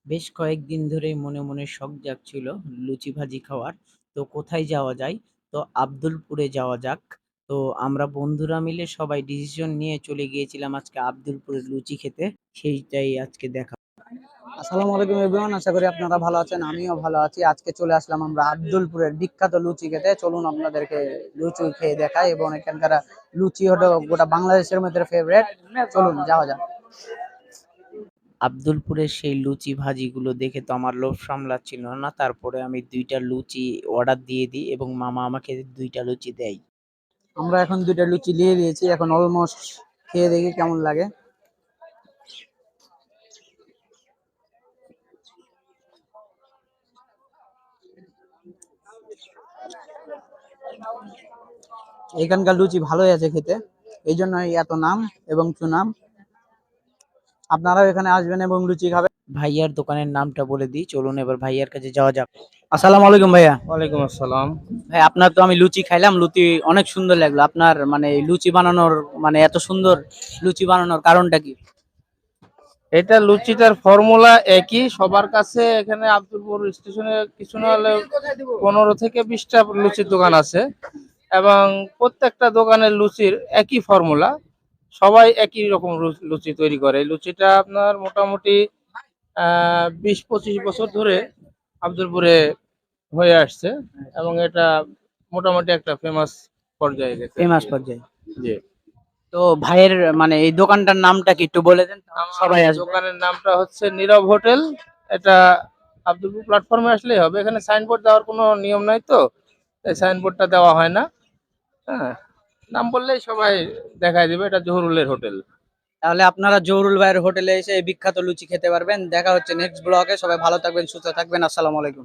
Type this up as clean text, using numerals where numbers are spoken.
বেশ কয়েকদিন ধরেই মনে মনে শখ জাগছিল লুচি ভাজি খাওয়ার। তো কোথায় যাওয়া যায়? তো আব্দুলপুরে যাওয়া যাক। তো আমরা বন্ধুরা মিলে সবাই ডিসিশন নিয়ে চলে গিয়েছিলাম আজকে আব্দুলপুরের লুচি খেতে। সেইটাই আজকে দেখা। আসসালামু আলাইকুম এভরিওয়ান, আশা করি আপনারা ভালো আছেন। আমিও ভালো আছি। আজকে চলে আসলাম আমরা আব্দুলপুরের বিখ্যাত লুচি খেতে। চলুন আপনাদেরকে লুচি খেয়ে দেখাই, এবং এখানকার লুচি হলো গোটা বাংলাদেশের মধ্যে ফেভারিট। চলুন যাওয়া যাক। আব্দুলপুরের সেই লুচি ভাজিগুলো দেখে তো আমার লোভ সামলাচ্ছিল না। তারপরে আমি ২ টা লুচি অর্ডার দিয়ে দিই এবং মামা আমাকে ২ টা লুচি দেয়। আমরা এখন দুইটা লুচি নিয়ে নিয়েছি, এখন অলমোস্ট খেয়ে দেখি কেমন লাগে। এখানকার লুচি ভালোই আছে খেতে, এই জন্যই এত নাম এবং সুনাম। আপনারাও এখানে আসবেন এবং লুচি খাবেন। ভাইয়ার দোকানের নামটা বলে দিই। চলুন এবার ভাইয়ার কাছে যাওয়া যাক। আসসালামু আলাইকুম ভাইয়া। ওয়ালাইকুম আসসালাম। ভাই, আপনার তো আমি লুচি খাইলাম, লুচি অনেক সুন্দর লাগলো। আপনার মানে এই লুচি বানানোর মানে এত সুন্দর লুচি বানানোর কারণটা কি? এটা লুচিটার ফর্মুলা একই সবার কাছে। এখানে আব্দুলপুর স্টেশনে কিছু না হলে 15 থেকে 20টা লুচির দোকান আছে, এবং প্রত্যেকটা দোকানের লুচির একই ফর্মুলা। সবাই একই রকম লুচি তৈরি করে। এই লুচিটা আপনার মোটামুটি 20-25 বছর ধরে আব্দুলপুরে হয়ে আসছে, এবং এটা মোটামুটি একটা ফেমাস পর্যায়ে গেছে। ফেমাস পর্যায়ে। জি। তো ভাইয়ের মানে এই দোকানটার নামটা কি একটু বলে দেন, তাহলে সবাই আসবে। দোকানের নামটা হচ্ছে নীরব হোটেল। এটা আব্দুলপুর প্ল্যাটফর্মে আসলেই হবে। এখানে সাইনবোর্ড দেওয়ার কোনো নিয়ম নাই, তো এই সাইনবোর্ডটা দেওয়া হয় না। হ্যাঁ, নাম বললেই সবাই দেখাই দিবে এটা জহুরুলের হোটেল। তাহলে আপনারা জহুরুল ভাইয়ের হোটেলে এসে এই বিখ্যাত লুচি খেতে পারবেন। দেখা হচ্ছে নেক্সট ব্লগে। সবাই ভালো থাকবেন, সুস্থ থাকবেন। আসসালামু আলাইকুম।